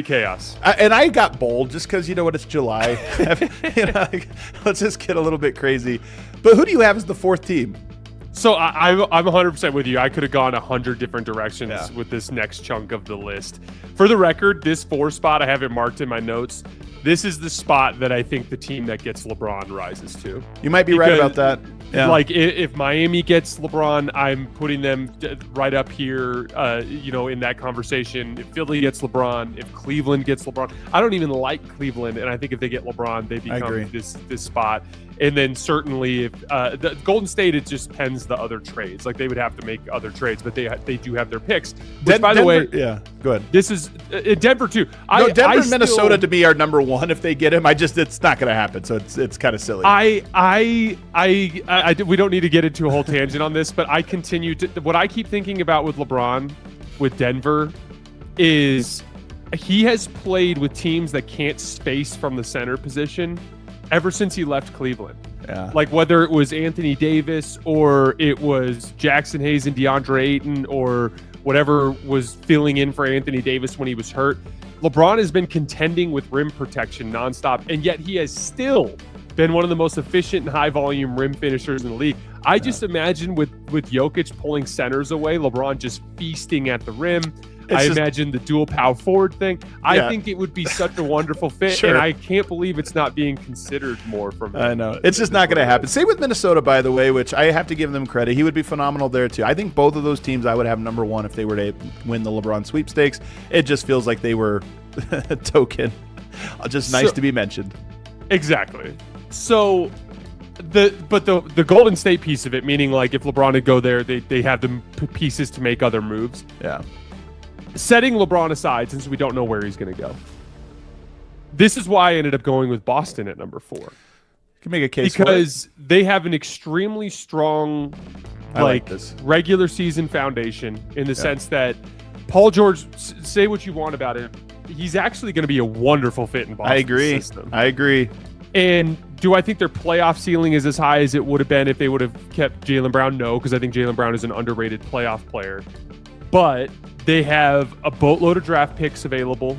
chaos. And I got bold just because, you know what, it's July. Let's just get a little bit crazy. But who do you have as the fourth team? So I'm 100% with you. I could have gone 100 different directions with this next chunk of the list. For the record, this 4 spot, I have it marked in my notes. This is the spot that I think the team that gets LeBron rises to. You might be right about that. Yeah. Like if Miami gets LeBron, I'm putting them right up here, in that conversation. If Philly gets LeBron, if Cleveland gets LeBron, I don't even like Cleveland, and I think if they get LeBron, they become this spot. And then certainly if the Golden State, it just pens the other trades. Like they would have to make other trades, but they do have their picks. Which, by the way, yeah, go ahead. This is Denver too. Denver and Minnesota to me are number one if they get him. It's not going to happen, so it's kind of silly. We don't need to get into a whole tangent on this, but I continue to what I keep thinking about with LeBron, with Denver, is he has played with teams that can't space from the center position ever since he left Cleveland. Yeah. Like whether it was Anthony Davis or it was Jackson Hayes and DeAndre Ayton or whatever was filling in for Anthony Davis when he was hurt. LeBron has been contending with rim protection nonstop, and yet he has still been one of the most efficient and high-volume rim finishers in the league. I just imagine with Jokic pulling centers away, LeBron just feasting at the rim. I imagine the dual power forward thing. I think it would be such a wonderful fit, and I can't believe it's not being considered more from him. I know. It's just not going to happen. Same with Minnesota, by the way, which I have to give them credit. He would be phenomenal there, too. I think both of those teams I would have number one if they were to win the LeBron sweepstakes. It just feels like they were a token. Just nice to be mentioned. Exactly. So the Golden State piece of it, meaning like if LeBron would go there, they have the pieces to make other moves. Yeah. Setting LeBron aside, since we don't know where he's going to go, this is why I ended up going with Boston at number 4. You can make a case because they have an extremely strong regular season foundation in the sense that Paul George, say what you want about it, he's actually going to be a wonderful fit in Boston's system. I agree. And do I think their playoff ceiling is as high as it would have been if they would have kept Jalen Brown? No, because I think Jalen Brown is an underrated playoff player. But they have a boatload of draft picks available.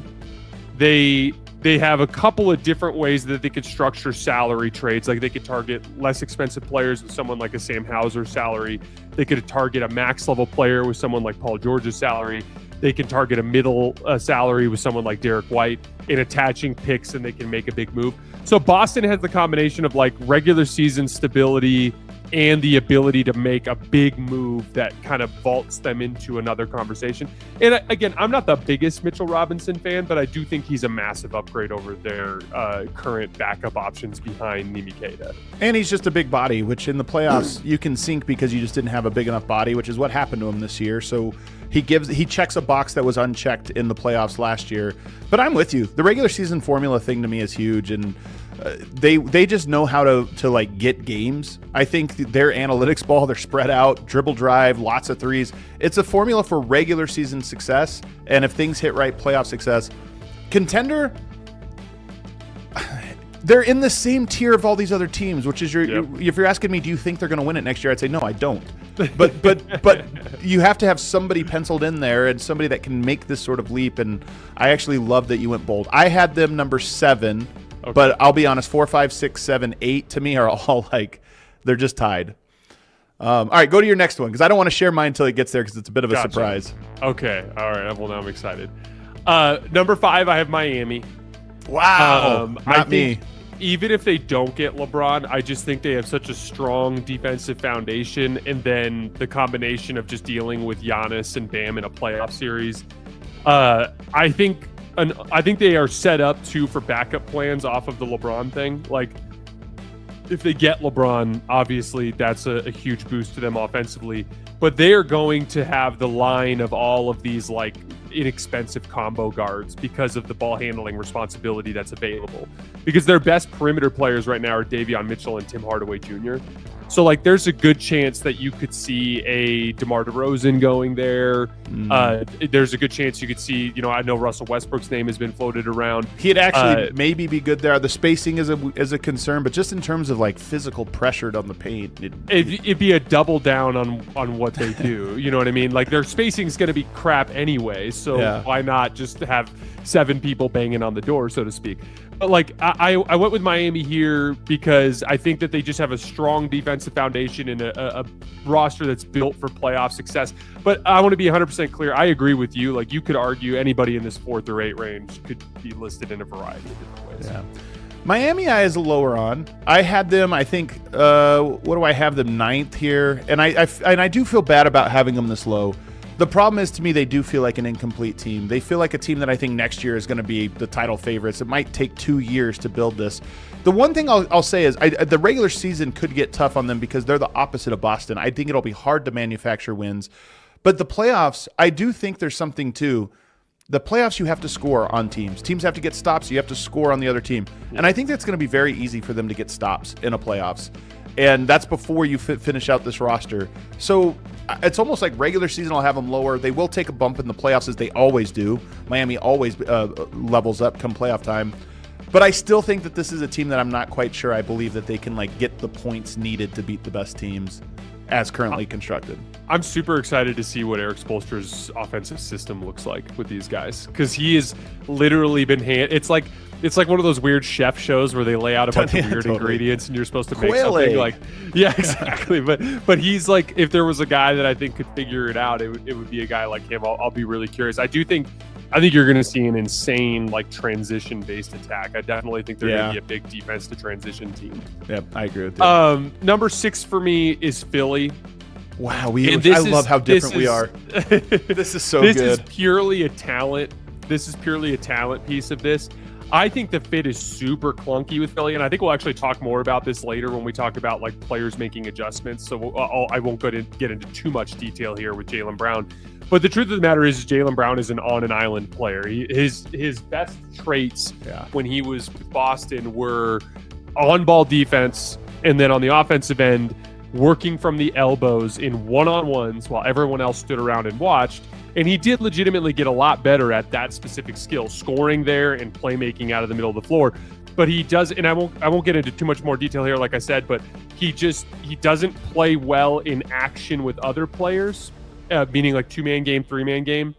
They have a couple of different ways that they could structure salary trades. Like they could target less expensive players with someone like a Sam Hauser's salary. They could target a max level player with someone like Paul George's salary. They can target a middle salary with someone like Derek White in attaching picks, and they can make a big move. So Boston has the combination of like regular season stability and the ability to make a big move that kind of vaults them into another conversation. And again, I'm not the biggest Mitchell Robinson fan, but I do think he's a massive upgrade over their current backup options behind Nimi Keita. And he's just a big body, which in the playoffs you can sink because you just didn't have a big enough body, which is what happened to him this year. So he checks a box that was unchecked in the playoffs last year. But I'm with you. The regular season formula thing to me is huge, and they just know how to like get games. I think their analytics ball, they're spread out, dribble drive, lots of threes. It's a formula for regular season success, and if things hit right, playoff success. Contender, they're in the same tier of all these other teams, which is if you're asking me, do you think they're going to win it next year? I'd say no, I don't. But you have to have somebody penciled in there and somebody that can make this sort of leap. And I actually love that you went bold. I had them number 7. Okay. But I'll be honest, 4, 5, 6, 7, 8 to me are all like, they're just tied. All right, go to your next one because I don't want to share mine until it gets there because it's a bit of a surprise. Okay, all right. Well, now I'm excited. Number 5, I have Miami. Wow, not me. Even if they don't get LeBron, I just think they have such a strong defensive foundation, and then the combination of just dealing with Giannis and Bam in a playoff series. I think they are set up too for backup plans off of the LeBron thing. Like, if they get LeBron, obviously that's a huge boost to them offensively. But they are going to have the line of all of these like inexpensive combo guards because of the ball handling responsibility that's available. Because their best perimeter players right now are Davion Mitchell and Tim Hardaway Jr. So like, there's a good chance that you could see a DeMar DeRozan going there. There's a good chance you could see, I know Russell Westbrook's name has been floated around. He'd actually maybe be good there. The spacing is a concern, but just in terms of like physical pressure on the paint, it'd be a double down on what they do. You know what I mean? Like, their spacing is going to be crap anyway, so why not just have 7 people banging on the door, so to speak? But like, I went with Miami here because I think that they just have a strong defensive foundation and a roster that's built for playoff success. But I want to be 100% clear. I agree with you. Like, you could argue anybody in this 4th or 8 range could be listed in a variety of different ways. Yeah. Miami I is lower on. I had them, I think, what do I have them, 9th here? And I do feel bad about having them this low. The problem is, to me, they do feel like an incomplete team. They feel like a team that I think next year is going to be the title favorites. It might take 2 years to build this. The one thing I'll say is the regular season could get tough on them because they're the opposite of Boston. I think it'll be hard to manufacture wins. But the playoffs, I do think there's something to the playoffs. You have to score on teams. Teams have to get stops. You have to score on the other team. And I think that's going to be very easy for them to get stops in a playoffs. And that's before you finish out this roster. So it's almost like regular season I'll have them lower. They will take a bump in the playoffs, as they always do. Miami always levels up come playoff time. But I still think that this is a team that I'm not quite sure I believe that they can like get the points needed to beat the best teams as currently constructed. I'm super excited to see what Eric Spoelstra's offensive system looks like with these guys, because he has literally been It's like one of those weird chef shows where they lay out a bunch of weird ingredients and you're supposed to make something like, yeah, exactly. But he's like, if there was a guy that I think could figure it out, it would be a guy like him. I'll be really curious. I think you're going to see an insane like transition based attack. I definitely think they're going to be a big defense to transition team. Yep, I agree with you. Number 6 for me is Philly. Wow, I love how different we are. This is so good. This is purely a talent. This is purely a talent piece of this. I think the fit is super clunky with Philly, and I think we'll actually talk more about this later when we talk about like players making adjustments. So I won't get into too much detail here with Jalen Brown. But the truth of the matter is Jalen Brown is an on-an-island player. His best traits when he was with Boston were on-ball defense, and then on the offensive end, working from the elbows in one-on-ones while everyone else stood around and watched. And he did legitimately get a lot better at that specific skill, scoring there and playmaking out of the middle of the floor. But he does, and I won't get into too much more detail here, like I said, but he doesn't play well in action with other players, meaning like 2-man game, 3-man game.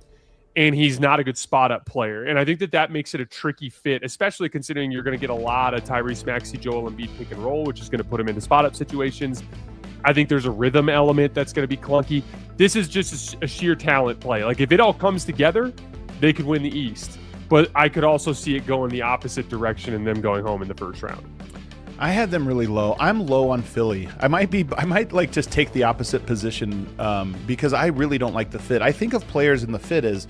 And he's not a good spot-up player. And I think that makes it a tricky fit, especially considering you're going to get a lot of Tyrese Maxey, Joel Embiid pick and roll, which is going to put him into spot-up situations. I think there's a rhythm element that's going to be clunky. This is just a sheer talent play. Like, if it all comes together, they could win the East. But I could also see it going the opposite direction and them going home in the first round. I had them really low. I'm low on Philly. I might like just take the opposite position because I really don't like the fit. I think of players in the fit as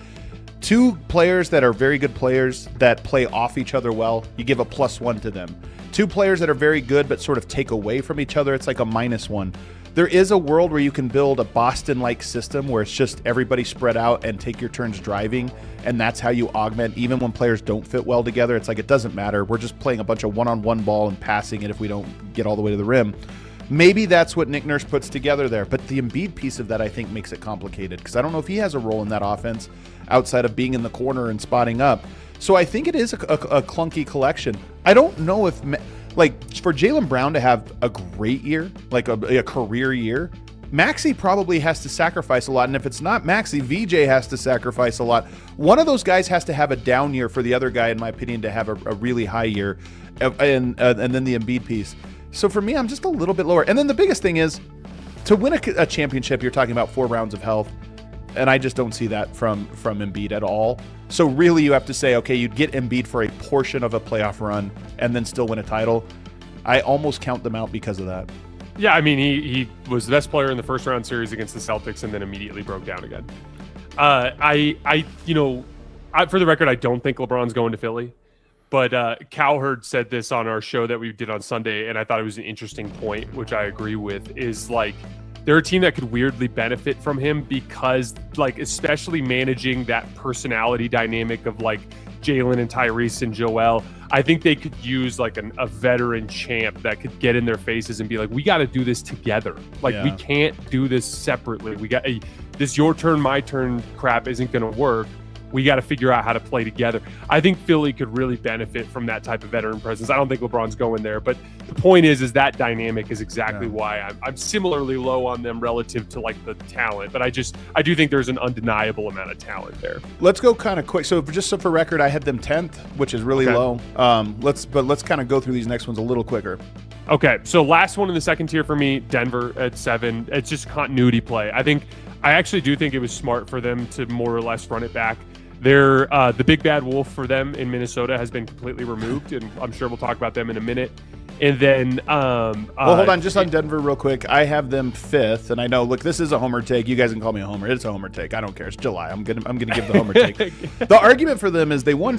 2 players that are very good players that play off each other well. You give a +1 to them. 2 players that are very good but sort of take away from each other. It's like a -1. There is a world where you can build a Boston-like system where it's just everybody spread out and take your turns driving, and that's how you augment. Even when players don't fit well together, it's like it doesn't matter. We're just playing a bunch of one-on-one ball and passing it if we don't get all the way to the rim. Maybe that's what Nick Nurse puts together there, but the Embiid piece of that I think makes it complicated because I don't know if he has a role in that offense outside of being in the corner and spotting up. So I think it is a clunky collection. I don't know if, like, for Jalen Brown to have a great year, like a career year, Maxey probably has to sacrifice a lot. And if it's not Maxey, VJ has to sacrifice a lot. One of those guys has to have a down year for the other guy, in my opinion, to have a really high year. And then the Embiid piece. So for me, I'm just a little bit lower. And then the biggest thing is, to win a championship, you're talking about 4 rounds of health. And I just don't see that from Embiid at all. So really you have to say, okay, you'd get Embiid for a portion of a playoff run and then still win a title. I almost count them out because of that. Yeah, I mean, he was the best player in the first round series against the Celtics and then immediately broke down again. For the record, I don't think LeBron's going to Philly. But Cowherd said this on our show that we did on Sunday, and I thought it was an interesting point, which I agree with, is like, they're a team that could weirdly benefit from him because, like, especially managing that personality dynamic of, like, Jalen and Tyrese and Joel. I think they could use like a veteran champ that could get in their faces and be like, we got to do this together. Like, we can't do this separately. We got this your turn, my turn crap isn't going to work. We got to figure out how to play together. I think Philly could really benefit from that type of veteran presence. I don't think LeBron's going there, but the point is that dynamic is exactly why I'm similarly low on them relative to like the talent. But I do think there's an undeniable amount of talent there. Let's go kind of quick. So for record, I had them 10th, which is really low. Let's kind of go through these next ones a little quicker. Okay, so last one in the second tier for me, Denver at 7. It's just continuity play. I actually do think it was smart for them to more or less run it back. They're the big bad wolf for them in Minnesota has been completely removed, and I'm sure we'll talk about them in a minute. And then, hold on, just on Denver real quick. I have them 5th, and I know, look, this is a homer take. You guys can call me a homer. It's a homer take. I don't care. It's July. I'm gonna give the homer take. The argument for them is they won